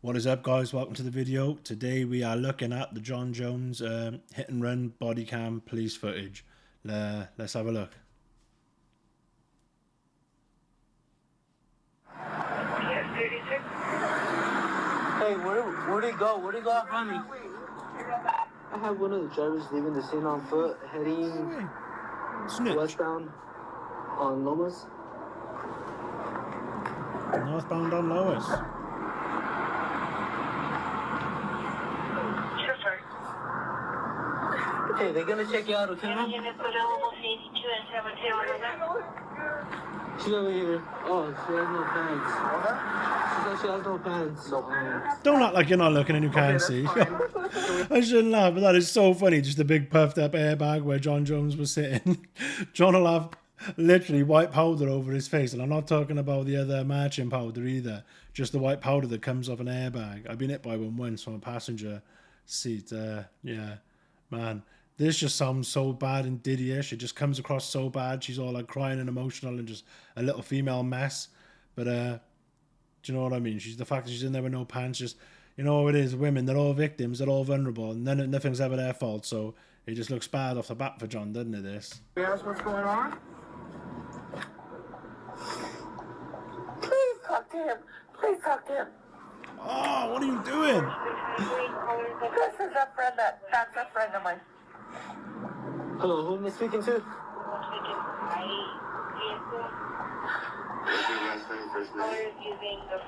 What is up, guys? Welcome to the video. Today we are looking at the Jon Jones hit and run body cam police footage. Let's have a look. Hey, where'd he go? Where'd he go from me? I have one of the drivers leaving the scene on foot, heading Snitch. westbound on Lomas. Northbound on Lois. Okay, they're gonna check you out, okay, man? She's over here. Oh, she has no pants. She said she has no pants. No pants. Don't act like you're not looking and you can't see. I shouldn't laugh, but that is so funny. Just a big puffed up airbag where Jon Jones was sitting. John will have literally white powder over his face, and I'm not talking about the other matching powder either. Just the white powder that comes off an airbag. I've been hit by one once from a passenger seat. Yeah, man. This just sounds so bad and Diddy-ish. It just comes across so bad. She's all like crying and emotional and just a little female mess. But do you know what I mean? She's the fact that she's in there with no pants. Just, you know what it is. Women, they're all victims. They're all vulnerable, and nothing's ever their fault. So it just looks bad off the bat for John, doesn't it? This. You ask what's going on? Please talk to him. Please talk to him. Oh, what are you doing? This is a friend that's a friend of mine. Hello, who am I speaking to?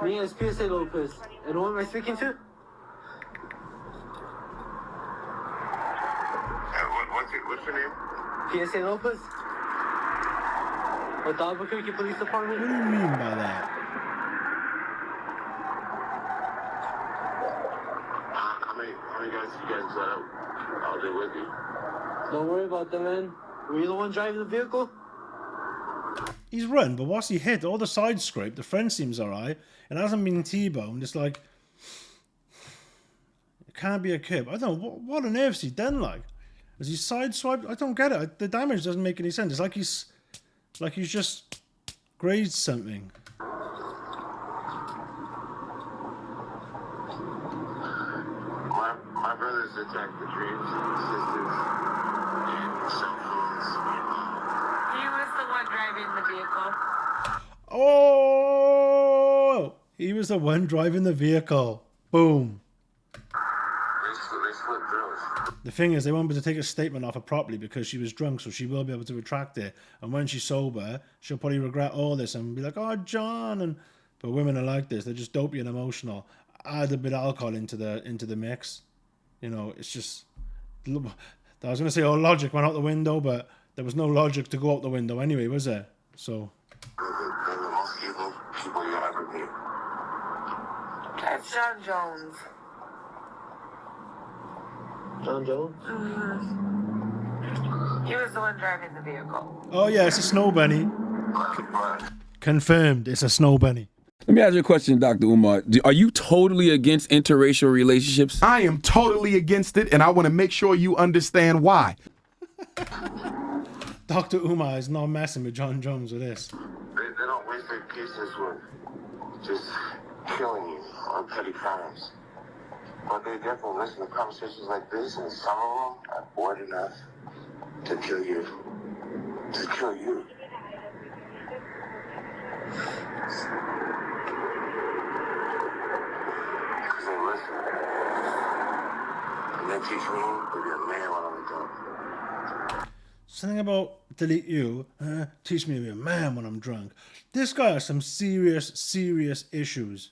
Me is PSA Lopez. And who am I speaking to? What's your name? PSA Lopez? With the Albuquerque Police Department? What do you mean by that? How many guys you guys all day with you? Don't worry about them, man. Were you the one driving the vehicle? He's run, but what's he hit? All the sides scraped. The front seems alright. It hasn't been T-boned. It's like, it can't be a kid. I don't know. What on earth's he done, like? Has he sideswiped? I don't get it. The damage doesn't make any sense. It's like he's just grazed something. My brothers attacked the dreams and the sisters and cell phones. He was the one driving the vehicle. Oh! He was the one driving the vehicle. Boom. They slipped through. The thing is, they won't be able to take a statement off her properly because she was drunk, so she will be able to retract it. And when she's sober, she'll probably regret all this and be like, "Oh, John." But women are like this; they're just dopey and emotional. Add a bit of alcohol into the mix. You know, it's just. I was gonna say, oh, logic went out the window, but there was no logic to go out the window anyway, was there? So. They're the most evil people you'll ever meet. That's Jon Jones. Jon Jones? He was the one driving the vehicle. Oh yeah, it's a snow bunny. Confirmed, it's a snow bunny. Let me ask you a question, Dr. Umar. Are you totally against interracial relationships? I am totally against it, and I want to make sure you understand why. Dr. Umar is not messing with Jon Jones with this. They don't waste their pieces with just killing you on petty crimes. But they definitely listen to conversations like this, and some of them are bored enough to kill you. To kill you. Because they listen. And they teach me to be a man when I'm drunk. Something about delete you, teach me to be a man when I'm drunk. This guy has some serious issues.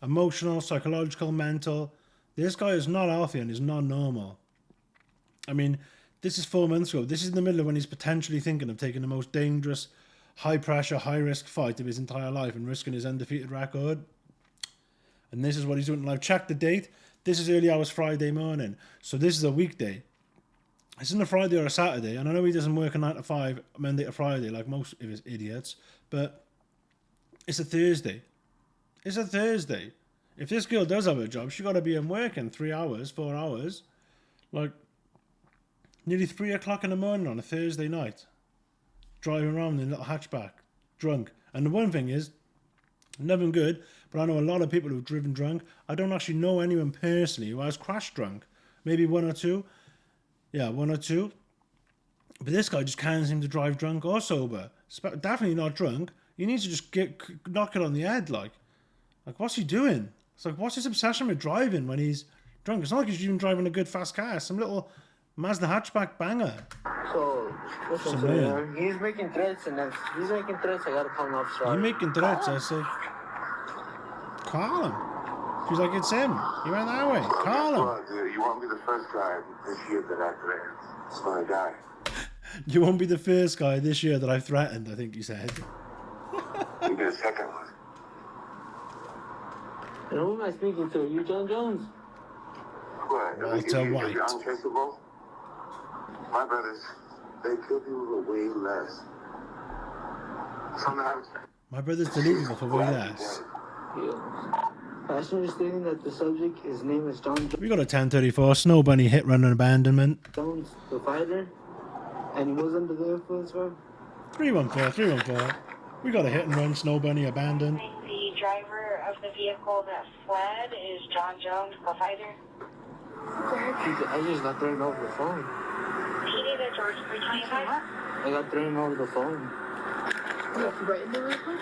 Emotional, psychological, mental. This guy is not healthy and is not normal. I mean, this is 4 months ago. This is in the middle of when he's potentially thinking of taking the most dangerous, high-pressure, high-risk fight of his entire life and risking his undefeated record. And this is what he's doing. And I've checked the date. This is early hours Friday morning. So this is a weekday. This isn't a Friday or a Saturday. And I know he doesn't work a 9 to 5, Monday to Friday, like most of his idiots. But it's a Thursday. It's a Thursday. If this girl does have a job, she got to be in work in 3 hours, 4 hours. Like, nearly 3 o'clock in the morning on a Thursday night. Driving around in a little hatchback, drunk. And the one thing is, Nothing good, but I know a lot of people who've driven drunk. I don't actually know anyone personally who has crashed drunk. Maybe one or two. Yeah, one or two. But this guy just can't seem to drive drunk or sober. Definitely not drunk. You need to just knock it on the head, like what's he doing? It's like, what's his obsession with driving when he's drunk? It's not like he's even driving a good fast car. Some little Mazda hatchback banger. So, listen, sir, he's making threats, and if he's making threats, I gotta call him off strike. You making threats, I say. Call him. He's like, it's him. He went that way. Call him. Well, dude, you won't be the first guy this year that I threatened. It's gonna die. You won't be the first guy this year that I've threatened, I think you said. You get a second one. And who am I speaking to? You, Jon Jones? What? Walter If White. you're untraceable, my brothers, they kill people for way less. Sometimes. My brother's deleting for way less. Yeah. Passenger stating that the subject, his name is Jon We got a 1034 Snow Bunny hit run and abandonment. Jones, the fighter, and he was under the influence, bro. 314. We got a hit and run Snow Bunny abandoned. The driver of the vehicle that fled is Jon Jones, the fighter. I just got thrown over the phone. PD to George 325. I got thrown over the phone. Right in the vehicle?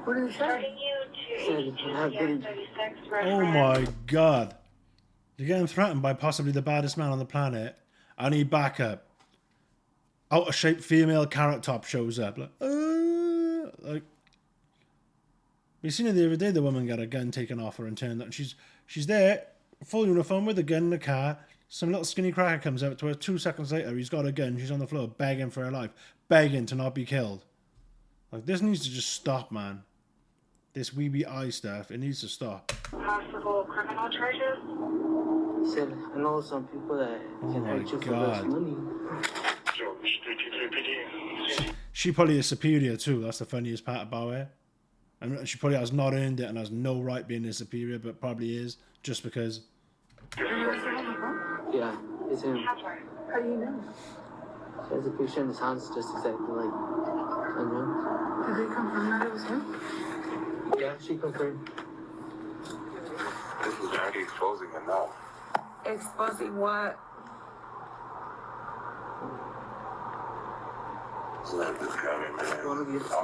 What did it say? Starting you to 36. Oh my god. You're getting threatened by possibly the baddest man on the planet. I need backup. Out of shape female carrot top shows up. Like we seen it the other day, the woman got a gun taken off her and turned up. She's there, full uniform with a gun in the car. Some little skinny cracker comes out to her. 2 seconds later, he's got a gun. She's on the floor begging for her life. Begging to not be killed. Like, this needs to just stop, man. This weeby eye stuff, it needs to stop. Possible criminal charges. He said, I know some people that can hurt you for less money. She probably is superior too. That's the funniest part about it. And she probably has not earned it and has no right being a superior, but probably is just because. Yeah, it's him. How do you know? He has a picture in his house just exactly like Jon Jones. Did they confirm that it was him? Yeah, she confirmed. This is already exposing enough. Exposing what? Like this government.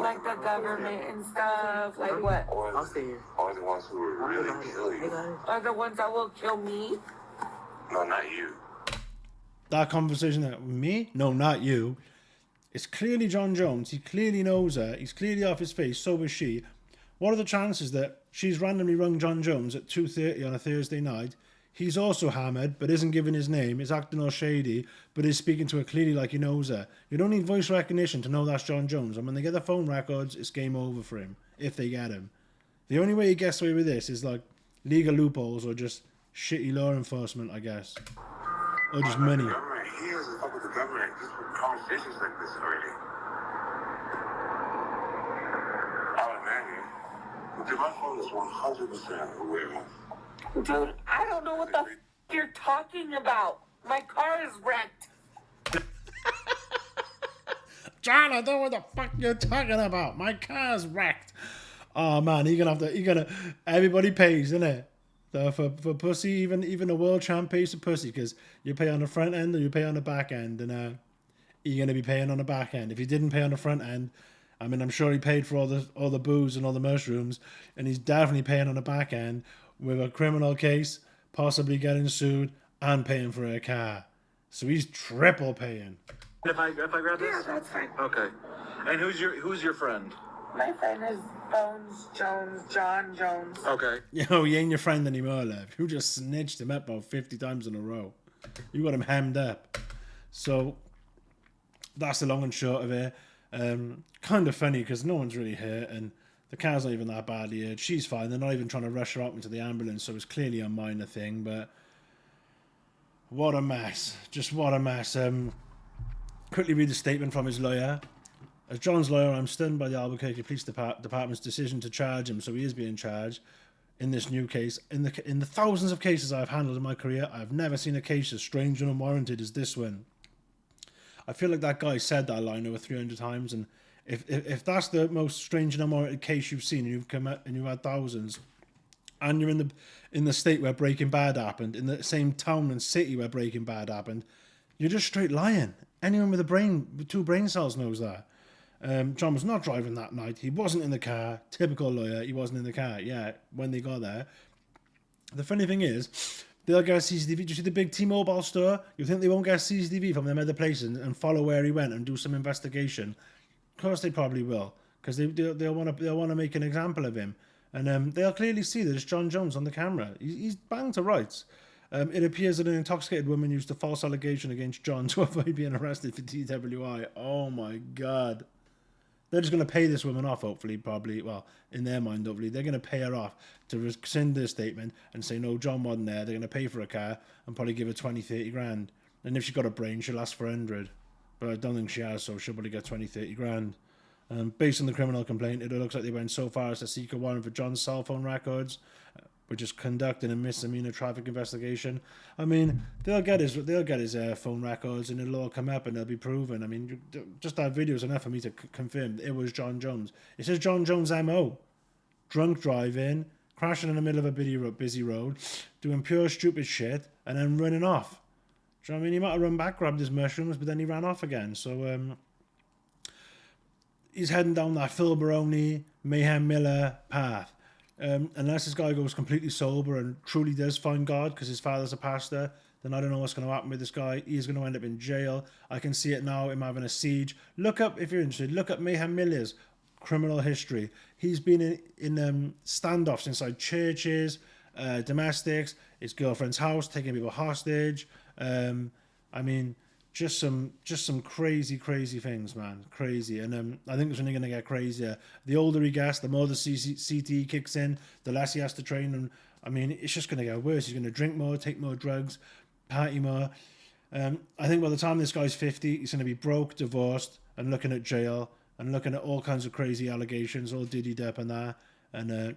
Like the government and stuff. Like what? I'll stay here. Or the ones who will really kill you. Are the ones that will kill me? No, not you. That conversation that me? No, not you. It's clearly Jon Jones. He clearly knows her. He's clearly off his face. So is she. What are the chances that she's randomly rung Jon Jones at 2:30 on a Thursday night? He's also hammered, but isn't giving his name. Is acting all shady, but is speaking to her clearly like he knows her. You don't need voice recognition to know that's Jon Jones. And when they get the phone records, it's game over for him. If they get him. The only way he gets away with this is like legal loopholes or just shitty law enforcement, I guess. Or just money. The government, he doesn't fuck with the government just for conversations like this already. I would imagine. Because my phone is 100% aware. Dude, I don't know what the you're talking about. My car is wrecked. John, I don't know what the fuck you're talking about. My car's wrecked. Oh man, everybody pays, innit? So for pussy, even a world champ pays for pussy because you pay on the front end or you pay on the back end, and you're gonna be paying on the back end. If he didn't pay on the front end, I mean, I'm sure he paid for all the booze and all the mushrooms, and he's definitely paying on the back end with a criminal case, possibly getting sued and paying for a car. So he's triple paying. If I grab this? Yeah, that's fine. Okay. And who's your friend? My friend is Jon Jones. Okay. Yo, he ain't your friend anymore, love. You just snitched him up about 50 times in a row. You got him hemmed up. So that's the long and short of it. Kind of funny because no one's really hurt and the car's not even that badly hurt. She's fine. They're not even trying to rush her out into the ambulance, so it's clearly a minor thing. But what a mess. Just what a mess. Quickly read the statement from his lawyer. As John's lawyer, I'm stunned by the Albuquerque Police Department's decision to charge him, so he is being charged in this new case. In the thousands of cases I've handled in my career, I've never seen a case as strange and unwarranted as this one. I feel like that guy said that line over 300 times, and If that's the most strange and unwarranted case you've seen, and you've come out and you've had thousands, and you're in the state where Breaking Bad happened, in the same town and city where Breaking Bad happened, you're just straight lying. Anyone with with 2 brain cells knows that. Jon was not driving that night. He wasn't in the car. Typical lawyer. He wasn't in the car. Yeah, when they got there. The funny thing is, they'll get CCTV. Do you see the big T-Mobile store? You think they won't get CCTV from them other places and follow where he went and do some investigation? Of course they probably will, because they'll want to make an example of him, and they'll clearly see that it's Jon Jones on the camera. He's banged to rights. It appears that an intoxicated woman used a false allegation against Jon to avoid being arrested for DWI. Oh my God. They're just going to pay this woman off, hopefully, probably. Well, in their mind, hopefully. They're going to pay her off to rescind their statement and say, no, Jon wasn't there. They're going to pay for a car and probably give her 20, 30 grand. And if she's got a brain, she'll ask for 100. But I don't think she has, so she'll probably get 20, 30 grand. Based on the criminal complaint, it looks like they went so far as to seek a warrant for Jon's cell phone records, which is conducting a misdemeanor traffic investigation. I mean, they'll get his phone records, and it'll all come up, and they'll be proven. I mean, just that video is enough for me to confirm it was Jon Jones. It says Jon Jones' MO: drunk driving, crashing in the middle of a busy road, doing pure stupid shit, and then running off. Do you know what I mean? He might have run back, grabbed his mushrooms, but then he ran off again. So he's heading down that Phil Baroni, Mayhem Miller path. Unless this guy goes completely sober and truly does find God because his father's a pastor, then I don't know what's going to happen with this guy. He's going to end up in jail. I can see it now, him having a siege. Look up, if you're interested, look up Mayhem Miller's criminal history. He's been in standoffs inside churches, domestics, his girlfriend's house, taking people hostage. I mean, just some crazy things, man. Crazy. And I think it's only going to get crazier. The older he gets, the more the CTE kicks in, the less he has to train. And I mean, it's just going to get worse. He's going to drink more, take more drugs, party more. I think by the time this guy's 50, he's going to be broke, divorced, and looking at jail, and looking at all kinds of crazy allegations, all diddied up and that. And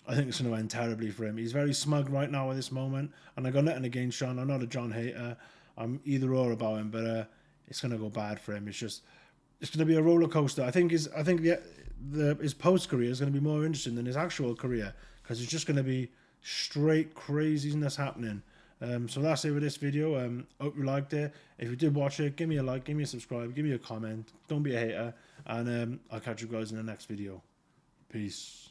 I think it's going to end terribly for him. He's very smug right now at this moment. And I got nothing against Jon. I'm not a Jon hater. I'm either or about him, but it's going to go bad for him. It's going to be a roller coaster. I think his post career is going to be more interesting than his actual career, because it's just going to be straight craziness happening. So that's it with this video. Hope you liked it. If you did watch it, give me a like, give me a subscribe, give me a comment. Don't be a hater, and I'll catch you guys in the next video. Peace.